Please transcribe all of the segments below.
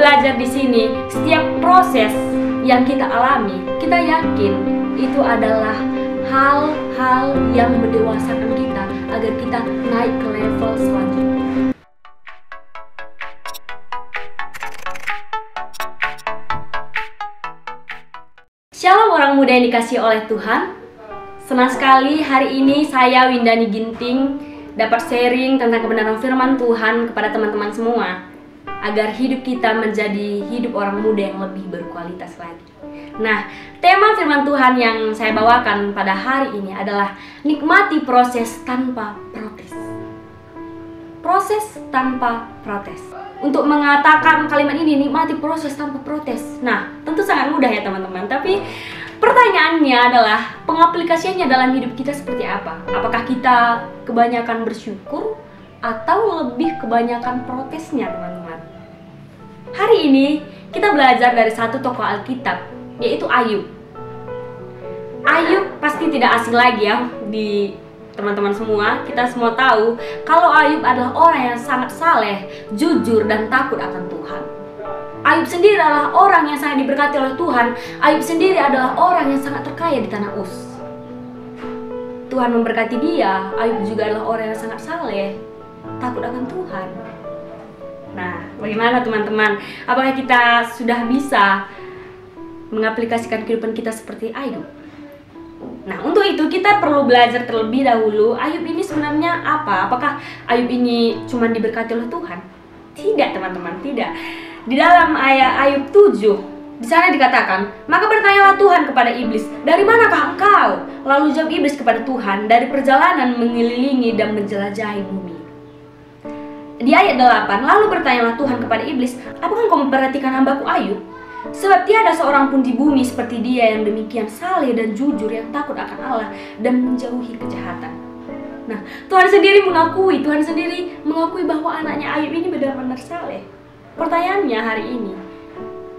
belajar di sini, setiap proses yang kita alami, kita yakin itu adalah hal-hal yang mendewasakan kita agar kita naik ke level selanjutnya. Shalom orang muda yang dikasihi oleh Tuhan. Senang sekali hari ini saya Windani Ginting dapat sharing tentang kebenaran firman Tuhan kepada teman-teman semua, agar hidup kita menjadi hidup orang muda yang lebih berkualitas lagi. Nah, tema firman Tuhan yang saya bawakan pada hari ini adalah nikmati proses tanpa protes. Proses tanpa protes. Untuk mengatakan kalimat ini, nikmati proses tanpa protes. Nah, tentu sangat mudah ya teman-teman. Tapi pertanyaannya adalah, pengaplikasiannya dalam hidup kita seperti apa? Apakah kita kebanyakan bersyukur atau lebih kebanyakan protesnya teman-teman? Hari ini kita belajar dari satu tokoh Alkitab, yaitu Ayub. Ayub pasti tidak asing lagi ya di teman-teman semua. Kita semua tahu kalau Ayub adalah orang yang sangat saleh, jujur, dan takut akan Tuhan. Ayub sendiri adalah orang yang sangat diberkati oleh Tuhan. Ayub sendiri adalah orang yang sangat terkaya di tanah Uz. Tuhan memberkati dia. Ayub juga adalah orang yang sangat saleh, takut akan Tuhan. Nah, bagaimana teman-teman? Apakah kita sudah bisa mengaplikasikan kehidupan kita seperti Ayub? Nah, untuk itu kita perlu belajar terlebih dahulu, Ayub ini sebenarnya apa? Apakah Ayub ini cuma diberkati oleh Tuhan? Tidak teman-teman, tidak. Di dalam ayat Ayub 7, di sana dikatakan, maka bertanyalah Tuhan kepada iblis, dari manakah engkau? Lalu jawab iblis kepada Tuhan, dari perjalanan mengelilingi dan menjelajahi bumi. Di ayat 8, lalu bertanyalah Tuhan kepada iblis, apakah engkau memperhatikan hambaku Ayub? Sebab tiada seorang pun di bumi seperti dia yang demikian saleh dan jujur, yang takut akan Allah dan menjauhi kejahatan. Nah, Tuhan sendiri mengakui bahwa anaknya Ayub ini benar-benar saleh. Pertanyaannya hari ini,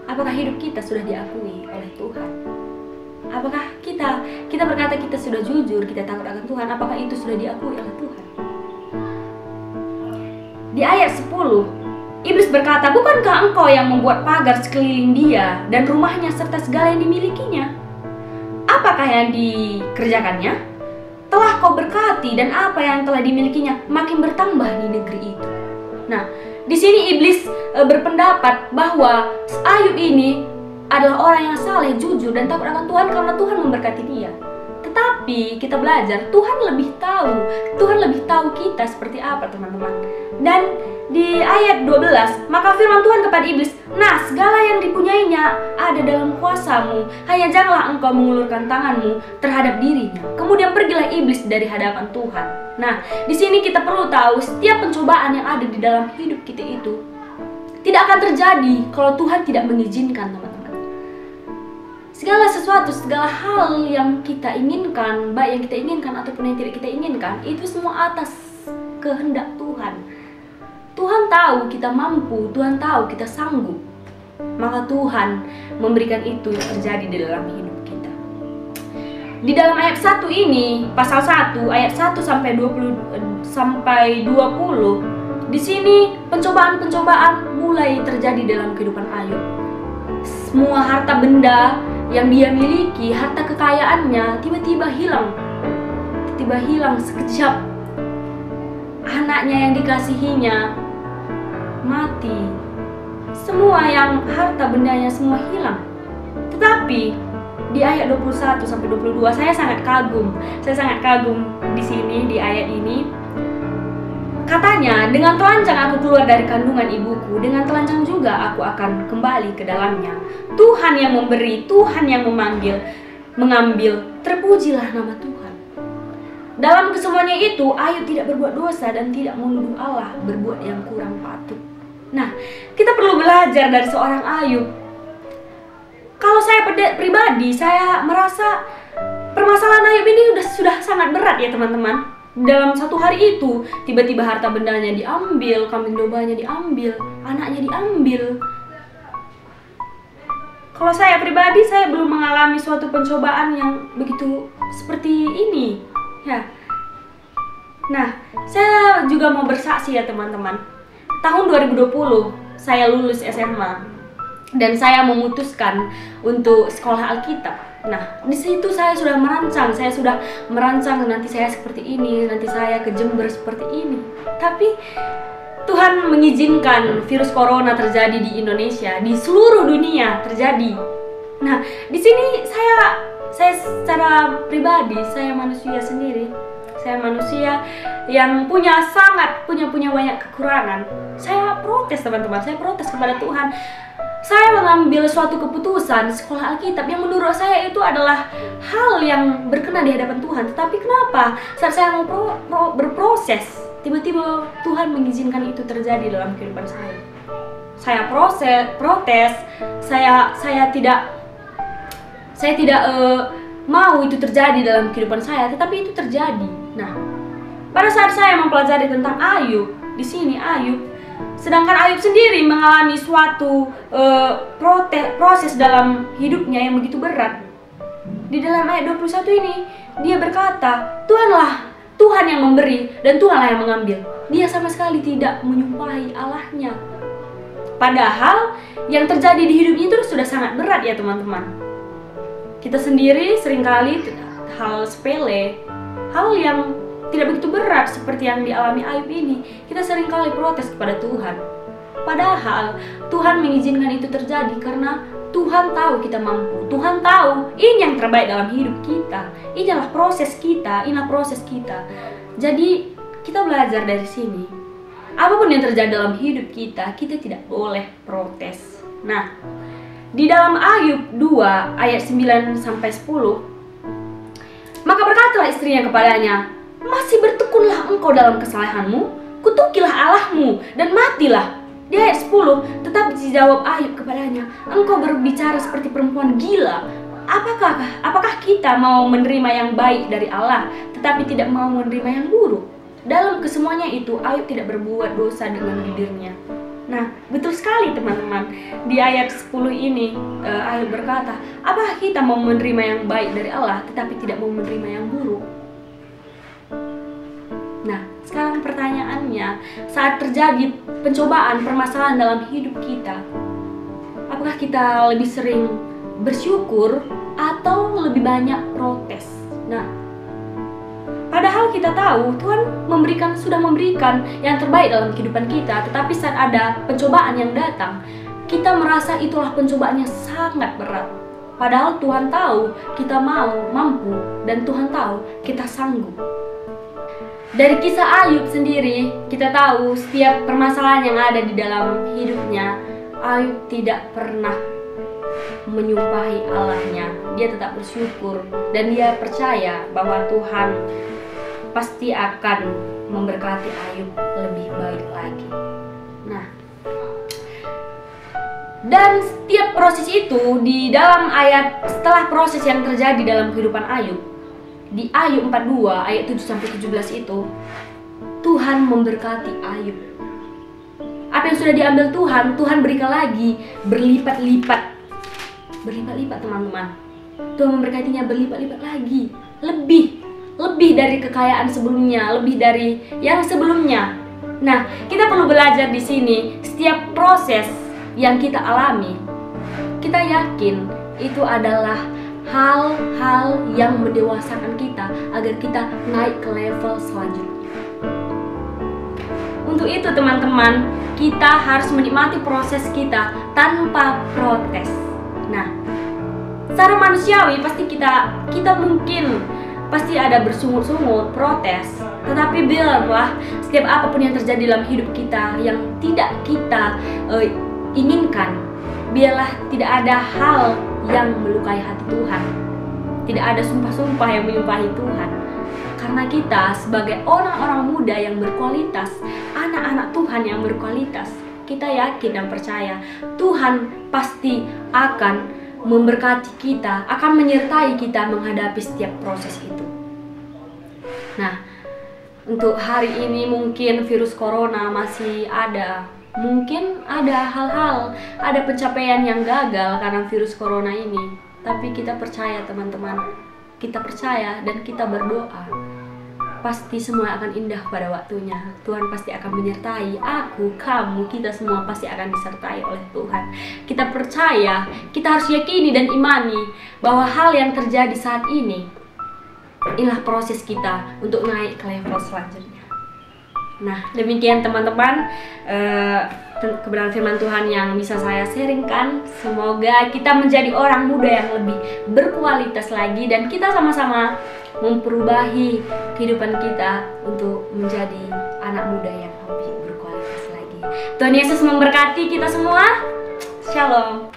apakah hidup kita sudah diakui oleh Tuhan? Apakah kita berkata kita sudah jujur, kita takut akan Tuhan, apakah itu sudah diakui oleh Tuhan? Di ayat 10, iblis berkata, bukankah engkau yang membuat pagar sekeliling dia dan rumahnya serta segala yang dimilikinya? Apakah yang dikerjakannya? Telah kau berkati dan apa yang telah dimilikinya makin bertambah di negeri itu. Nah, di sini iblis berpendapat bahwa Ayub ini adalah orang yang saleh, jujur, dan takut akan Tuhan karena Tuhan memberkati dia. Tetapi kita belajar, Tuhan lebih tahu kita seperti apa teman-teman. Dan di ayat 12, maka firman Tuhan kepada iblis, nah segala yang dipunyainya ada dalam kuasamu, hanya janganlah engkau mengulurkan tanganmu terhadap dirinya. Kemudian pergilah iblis dari hadapan Tuhan. Nah, di sini kita perlu tahu setiap pencobaan yang ada di dalam hidup kita itu tidak akan terjadi kalau Tuhan tidak mengizinkan teman-teman. Segala sesuatu, segala hal yang kita inginkan, baik yang kita inginkan ataupun yang tidak kita inginkan, itu semua atas kehendak Tuhan. Tuhan tahu kita mampu, Tuhan tahu kita sanggup. Maka Tuhan memberikan itu yang terjadi di dalam hidup kita. Di dalam ayat 1 ini, pasal 1, ayat 1 sampai 20, di sini pencobaan-pencobaan mulai terjadi dalam kehidupan Ayub. Semua harta benda yang dia miliki, harta kekayaannya tiba-tiba hilang. Tiba-tiba hilang sekejap. Anaknya yang dikasihinya mati. Semua yang harta bendanya semua hilang. Tetapi di ayat 21 sampai 22 saya sangat kagum. Saya sangat kagum di sini di ayat ini. Katanya, dengan telanjang aku keluar dari kandungan ibuku, dengan telanjang juga aku akan kembali ke dalamnya. Tuhan yang memberi, Tuhan yang mengambil, terpujilah nama Tuhan. Dalam kesemuanya itu, Ayub tidak berbuat dosa dan tidak menuduh Allah berbuat yang kurang patut. Nah, kita perlu belajar dari seorang Ayub. Kalau saya pribadi, saya merasa permasalahan Ayub ini sudah sangat berat ya teman-teman. Dalam satu hari itu, tiba-tiba harta bendanya diambil, kambing dombanya diambil, anaknya diambil. Kalau saya pribadi, saya belum mengalami suatu pencobaan yang begitu seperti ini. Ya. Nah, saya juga mau bersaksi ya teman-teman. Tahun 2020, saya lulus SMA. dan saya memutuskan untuk sekolah Alkitab. Nah, di situ saya sudah merancang nanti saya seperti ini, nanti saya ke Jember seperti ini. Tapi Tuhan mengizinkan virus corona terjadi di Indonesia, di seluruh dunia terjadi. Nah, di sini saya secara pribadi, saya manusia sendiri. Saya manusia yang punya banyak kekurangan. Saya protes, teman-teman. Saya protes kepada Tuhan. Saya mengambil suatu keputusan sekolah Alkitab yang menurut saya itu adalah hal yang berkenan di hadapan Tuhan. Tetapi kenapa saat saya mau berproses, tiba-tiba Tuhan mengizinkan itu terjadi dalam kehidupan saya. Saya protes, saya tidak mau itu terjadi dalam kehidupan saya, tetapi itu terjadi. Nah, pada saat saya mempelajari tentang Ayub, di sini Ayub, sedangkan Ayub sendiri mengalami suatu proses dalam hidupnya yang begitu berat. Di dalam ayat 21 ini, dia berkata, Tuhan yang memberi dan Tuhanlah yang mengambil. Dia sama sekali tidak menyumpahi Allahnya. Padahal yang terjadi di hidupnya itu sudah sangat berat ya teman-teman. Kita sendiri seringkali hal sepele, hal yang tidak begitu berat seperti yang dialami Ayub ini, kita seringkali protes kepada Tuhan. Padahal Tuhan mengizinkan itu terjadi karena Tuhan tahu kita mampu. Tuhan tahu ini yang terbaik dalam hidup kita. Inilah proses kita, Jadi kita belajar dari sini. Apapun yang terjadi dalam hidup kita, kita tidak boleh protes. Nah, di dalam Ayub 2 ayat 9-10, maka berkatalah istrinya kepadanya, masih bertekunlah engkau dalam kesalehanmu, kutukilah Allahmu dan matilah. Di ayat 10, tetapi dijawab Ayub kepadanya, engkau berbicara seperti perempuan gila. Apakah kita mau menerima yang baik dari Allah, tetapi tidak mau menerima yang buruk? Dalam kesemuanya itu, Ayub tidak berbuat dosa dengan bibirnya. Nah, betul sekali teman-teman. Di ayat 10 ini, Ayub berkata, apakah kita mau menerima yang baik dari Allah, tetapi tidak mau menerima yang buruk? Nah, sekarang pertanyaannya, saat terjadi pencobaan, permasalahan dalam hidup kita, apakah kita lebih sering bersyukur atau lebih banyak protes? Nah, padahal kita tahu Tuhan sudah memberikan yang terbaik dalam kehidupan kita, tetapi saat ada pencobaan yang datang, kita merasa itulah pencobaan yang sangat berat. Padahal Tuhan tahu kita mampu, dan Tuhan tahu kita sanggup. Dari kisah Ayub sendiri, kita tahu setiap permasalahan yang ada di dalam hidupnya, Ayub tidak pernah menyumpahi Allahnya. Dia tetap bersyukur dan dia percaya bahwa Tuhan pasti akan memberkati Ayub lebih baik lagi. Nah, dan setiap proses itu di dalam setelah proses yang terjadi dalam kehidupan Ayub, di Ayub 42 ayat 7-17 itu, Tuhan memberkati Ayub. Apa yang sudah diambil Tuhan berikan lagi berlipat-lipat. Berlipat-lipat teman-teman. Tuhan memberkatinya berlipat-lipat lagi. Lebih dari kekayaan sebelumnya, lebih dari yang sebelumnya. Nah, kita perlu belajar di sini, setiap proses yang kita alami, kita yakin itu adalah hal-hal yang mendewasakan kita agar kita naik ke level selanjutnya. Untuk itu teman-teman, kita harus menikmati proses kita tanpa protes. Nah, secara manusiawi pasti kita mungkin pasti ada bersungut-sungut, protes. Tetapi biarlah setiap apapun yang terjadi dalam hidup kita yang tidak kita inginkan, biarlah tidak ada hal yang melukai hati Tuhan. Tidak ada sumpah-sumpah yang menyumpahi Tuhan. Karena kita sebagai orang-orang muda yang berkualitas, anak-anak Tuhan yang berkualitas, kita yakin dan percaya Tuhan pasti akan memberkati kita, akan menyertai kita menghadapi setiap proses itu. Nah, untuk hari ini mungkin virus corona masih ada. Mungkin ada hal-hal, ada pencapaian yang gagal karena virus corona ini. Tapi kita percaya teman-teman, kita percaya dan kita berdoa. Pasti semua akan indah pada waktunya. Tuhan pasti akan menyertai aku, kamu, kita semua pasti akan disertai oleh Tuhan. kita percaya, kita harus yakini dan imani bahwa hal yang terjadi saat ini, inilah proses kita untuk naik ke level selanjutnya. Nah, demikian teman-teman kebenaran firman Tuhan yang bisa saya sharingkan. Semoga kita menjadi orang muda yang lebih berkualitas lagi, dan kita sama-sama memperubahi kehidupan kita untuk menjadi anak muda yang lebih berkualitas lagi. Tuhan Yesus memberkati kita semua. Shalom.